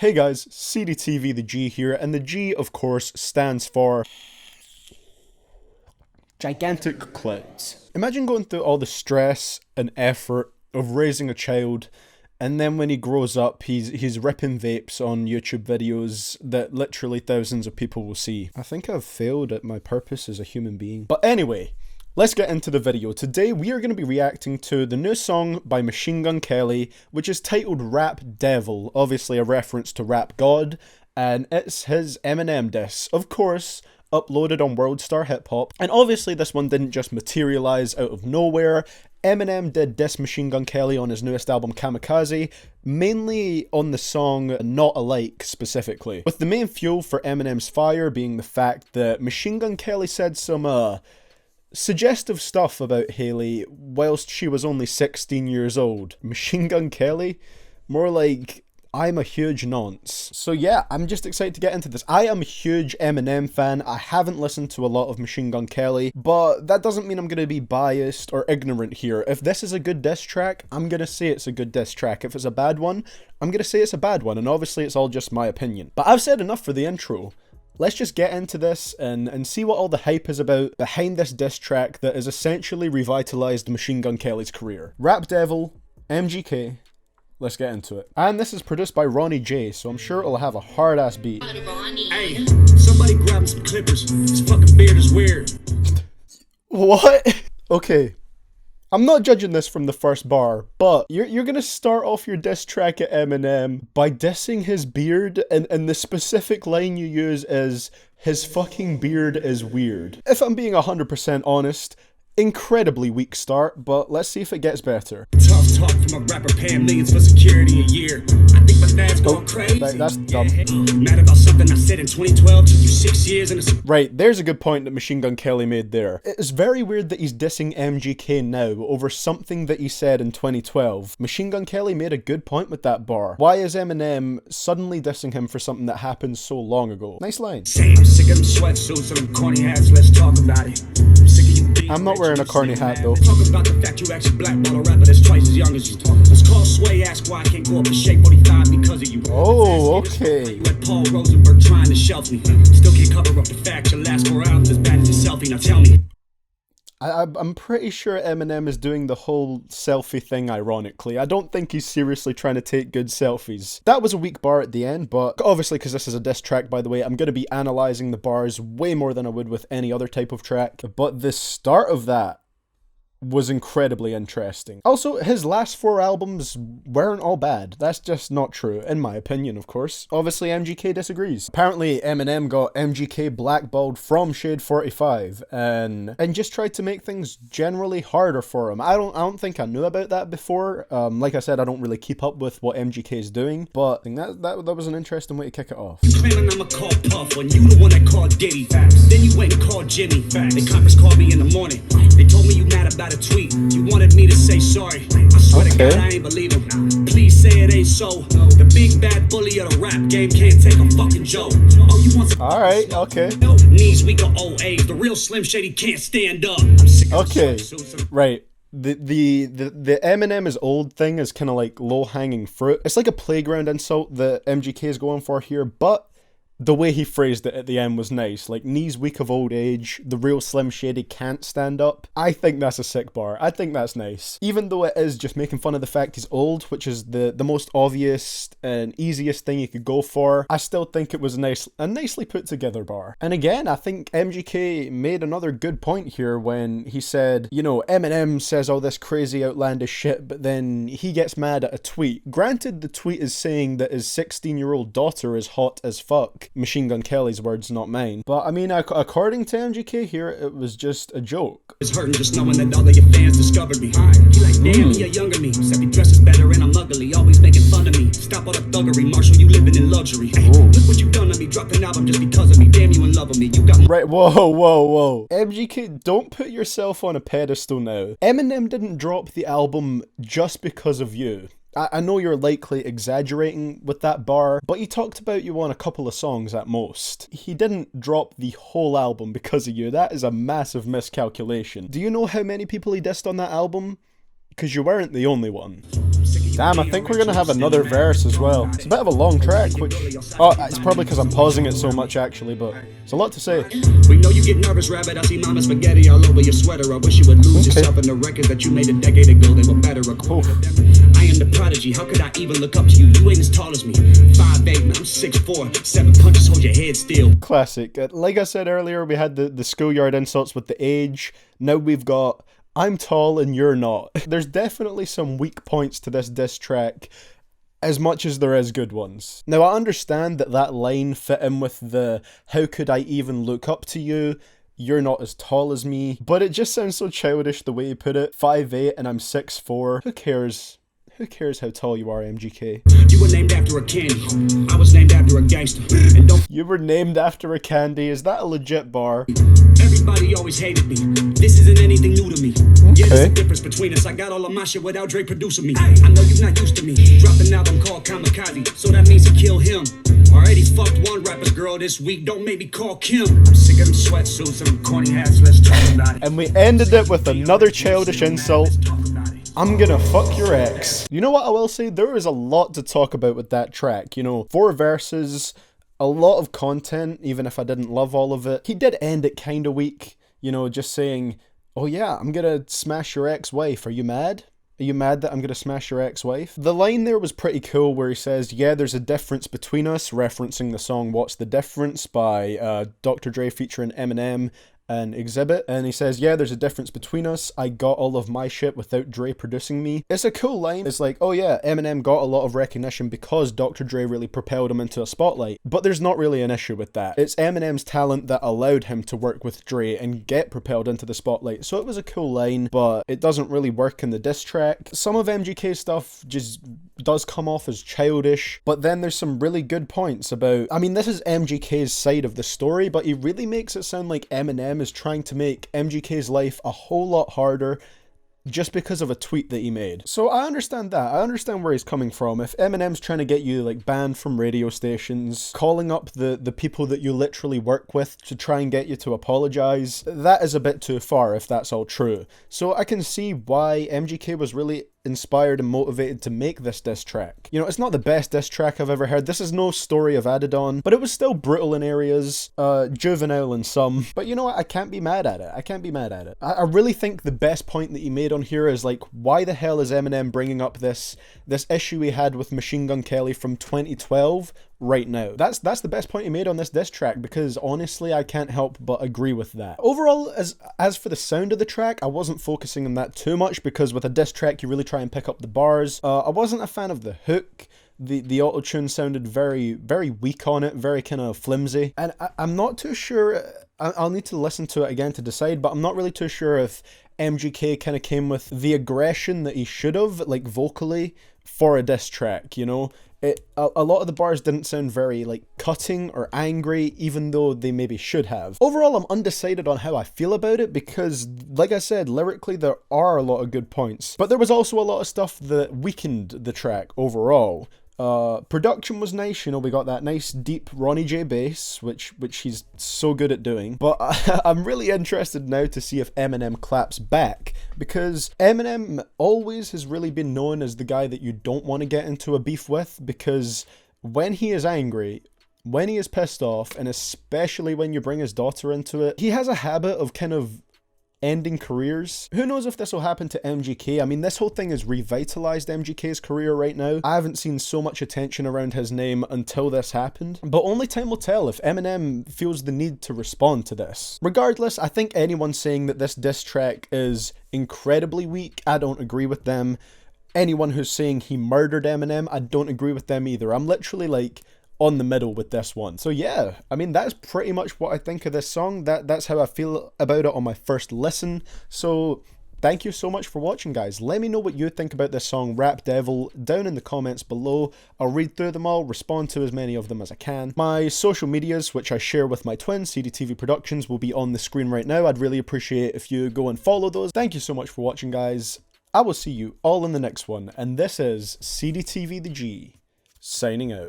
Hey guys, CDTVThaG here, and the G, of course, stands for gigantic clouds. Imagine going through all the stress and effort of raising a child, and then when he grows up, he's ripping vapes on YouTube videos that literally thousands of people will see. I think I've failed at my purpose as a human being. But anyway, let's get into the video. Today we are going to be reacting to the new song by Machine Gun Kelly, which is titled Rap Devil, obviously a reference to Rap God, and it's his Eminem diss, of course, uploaded on World Star Hip Hop. And obviously this one didn't just materialize out of nowhere. Eminem did diss Machine Gun Kelly on his newest album Kamikaze, mainly on the song Not Alike specifically, with the main fuel for Eminem's fire being the fact that Machine Gun Kelly said some suggestive stuff about Hailey whilst she was only 16 years old. Machine Gun Kelly? More like, I'm a huge nonce. So yeah, I'm just excited to get into this. I am a huge Eminem fan. I haven't listened to a lot of Machine Gun Kelly, but that doesn't mean I'm going to be biased or ignorant here. If this is a good diss track, I'm going to say it's a good diss track. If it's a bad one, I'm going to say it's a bad one, and obviously it's all just my opinion. But I've said enough for the intro. Let's just get into this and see what all the hype is about behind this diss track that has essentially revitalized Machine Gun Kelly's career. Rap Devil, MGK, let's get into it. And this is produced by Ronnie J, so I'm sure it'll have a hard-ass beat. Hey, somebody grab some clippers. This fucking beard is weird. What? Okay. I'm not judging this from the first bar, but you're gonna start off your diss track at Eminem by dissing his beard, and the specific line you use is, his fucking beard is weird. If I'm being 100% honest, incredibly weak start, but let's see if it gets better. Tough talk from a rapper paying millions for security a year. I think my dad's going crazy. That's dumb. Mad about something I said in 2012, took you 6 years and it's... Right, there's a good point that Machine Gun Kelly made there. It's very weird that he's dissing MGK now over something that he said in 2012. Machine Gun Kelly made a good point with that bar. Why is Eminem suddenly dissing him for something that happened so long ago? Nice line. I'm sick of them sweatsuits and them corny hats, let's talk about it. I'm sick of you. I'm not wearing a corny hat though. Talk about the fact you actually blackball a rapper that's twice as young as you. Let's call Sway, ask why I can't go up to shape 45 because of you. Oh, okay. You let Paul Rosenberg trying to shelf me. Still can't cover up the fact your last 4 albums as bad as your selfie. Now tell me. I'm pretty sure Eminem is doing the whole selfie thing ironically. I don't think he's seriously trying to take good selfies. That was a weak bar at the end, but obviously because this is a diss track, by the way, I'm going to be analysing the bars way more than I would with any other type of track. But the start of that was incredibly interesting. Also, his last 4 albums weren't all bad. That's just not true, in my opinion, of course. Obviously, MGK disagrees. Apparently, Eminem got MGK blackballed from Shade 45 and just tried to make things generally harder for him. I don't think I knew about that before. Like I said, I don't really keep up with what MGK is doing, but I think that was an interesting way to kick it off. You claiming I'ma call Puff when you the one that called Diddy. Facts. Then you went and called Jimmy. Facts. The coppers called me in the morning. They told me you mad about a tweet. You wanted me to say sorry. I swear to God, I ain't believe him. Please say it ain't so. The big bad bully of the rap game can't take a fucking joke. Oh, you want some... Alright, okay. Knees weak or old age. The real Slim Shady can't stand up. I'm sick of okay, right. The Eminem is old thing is kind of like low-hanging fruit. It's like a playground insult that MGK is going for here, but the way he phrased it at the end was nice. Like, knees weak of old age, the real Slim Shady can't stand up. I think that's a sick bar. I think that's nice. Even though it is just making fun of the fact he's old, which is the most obvious and easiest thing you could go for, I still think it was a nicely put together bar. And again, I think MGK made another good point here when he said, you know, Eminem says all this crazy outlandish shit, but then he gets mad at a tweet. Granted, the tweet is saying that his 16-year-old daughter is hot as fuck. Machine Gun Kelly's words, not mine. But I mean, according to MGK here, it was just a joke. It's hurting just knowing that all of your fans discovered me. He like, damn, he a younger me. Except he dresses better and I'm ugly. Always making fun of me. Stop all the thuggery, Marshall, you living in luxury. Hey, look what you done to me. Dropped an album just because of me. Damn, you in love with me. You got right, whoa. MGK, don't put yourself on a pedestal now. Eminem didn't drop the album just because of you. I know you're likely exaggerating with that bar, but you talked about you on a couple of songs at most. He didn't drop the whole album because of you. That is a massive miscalculation. Do you know how many people he dissed on that album? because you weren't the only one. Damn, I think we're gonna have another verse as well. It's a bit of a long track, which... Oh, it's probably because I'm pausing it so much, actually, but it's a lot to say. We know you get nervous, rabbit. I see mama spaghetti all over your sweater. I wish you would lose yourself in the records that you made a decade ago. They were better. I am the prodigy. How could I even look up to you? You ain't as tall as me. 5'8", man. I'm 6'4". 7 punches, hold your head still. Classic. Like I said earlier, we had the schoolyard insults with the age. Now we've got... I'm tall and you're not. There's definitely some weak points to this diss track, as much as there is good ones. Now, I understand that line fit in with the how could I even look up to you? You're not as tall as me. But it just sounds so childish the way you put it. 5'8" and I'm 6'4". Who cares? Who cares how tall you are, MGK? You were named after a candy. I was named after a gangster. And don't... You were named after a candy. Is that a legit bar? Everybody always hated me. This isn't anything new to me. Yeah, there's a difference between us. I got all of my shit without Dre producing me. I know you're not used to me. Dropped an album called Kamikaze, so that means to kill him. Already fucked one rapper's girl this week. Don't make me call Kim. I'm sick of them sweatsuits and them corny hats. Let's talk about it. And we ended it with another childish insult. I'm gonna fuck your ex. You know what I will say? There is a lot to talk about with that track. You know, 4 verses, a lot of content, even if I didn't love all of it. He did end it kind of weak, you know, just saying, oh yeah, I'm gonna smash your ex-wife. Are you mad? Are you mad that I'm gonna smash your ex-wife? The line there was pretty cool where he says, yeah, there's a difference between us, referencing the song What's the Difference by Dr. Dre featuring Eminem and Exhibit, and he says, yeah, there's a difference between us. I got all of my shit without Dre producing me. It's a cool line. It's like, oh yeah, Eminem got a lot of recognition because Dr. Dre really propelled him into a spotlight, but there's not really an issue with that. It's Eminem's talent that allowed him to work with Dre and get propelled into the spotlight, so it was a cool line, but it doesn't really work in the diss track. Some of MGK's stuff just does come off as childish, but then there's some really good points about, I mean, this is MGK's side of the story, but he really makes it sound like Eminem is trying to make MGK's life a whole lot harder just because of a tweet that he made. So I understand that. I understand where he's coming from. If Eminem's trying to get you like banned from radio stations, calling up the people that you literally work with to try and get you to apologize, that is a bit too far if that's all true. So I can see why MGK was really inspired and motivated to make this diss track. You know, it's not the best diss track I've ever heard. This is no Story of Adidon, but it was still brutal in areas, juvenile in some. But you know what? I can't be mad at it. I can't be mad at it. I really think the best point that he made on here is like, why the hell is Eminem bringing up this issue he had with Machine Gun Kelly from 2012 right now? That's the best point he made on this diss track, because honestly I can't help but agree with that. Overall, as for the sound of the track, I wasn't focusing on that too much, because with a diss track you really try and pick up the bars. I wasn't a fan of the hook. The auto-tune sounded very, very weak on it, very kind of flimsy, and I'm not too sure, I'll need to listen to it again to decide, but I'm not really too sure if MGK kind of came with the aggression that he should have, like vocally, for a diss track, you know? A lot of the bars didn't sound very like cutting or angry, even though they maybe should have. Overall, I'm undecided on how I feel about it, because like I said, lyrically there are a lot of good points, but there was also a lot of stuff that weakened the track overall. Production was nice, you know, we got that nice deep Ronnie J bass, which he's so good at doing, but I'm really interested now to see if Eminem claps back, because Eminem always has really been known as the guy that you don't want to get into a beef with, because when he is angry, when he is pissed off, and especially when you bring his daughter into it, he has a habit of kind of ending careers. Who knows if this will happen to MGK? I mean, this whole thing has revitalized MGK's career right now. I haven't seen so much attention around his name until this happened, but only time will tell if Eminem feels the need to respond to this. Regardless, I think anyone saying that this diss track is incredibly weak, I don't agree with them. Anyone who's saying he murdered Eminem, I don't agree with them either. I'm literally like on the middle with this one. So yeah, I mean, that's pretty much what I think of this song. That's how I feel about it on my first listen. So thank you so much for watching, guys. Let me know what you think about this song, Rap Devil, down in the comments below. I'll read through them all, respond to as many of them as I can. My social medias, which I share with my twin, CDTV Productions, will be on the screen right now. I'd really appreciate if you go and follow those. Thank you so much for watching, guys. I will see you all in the next one, and this is CDTVThaG, signing out.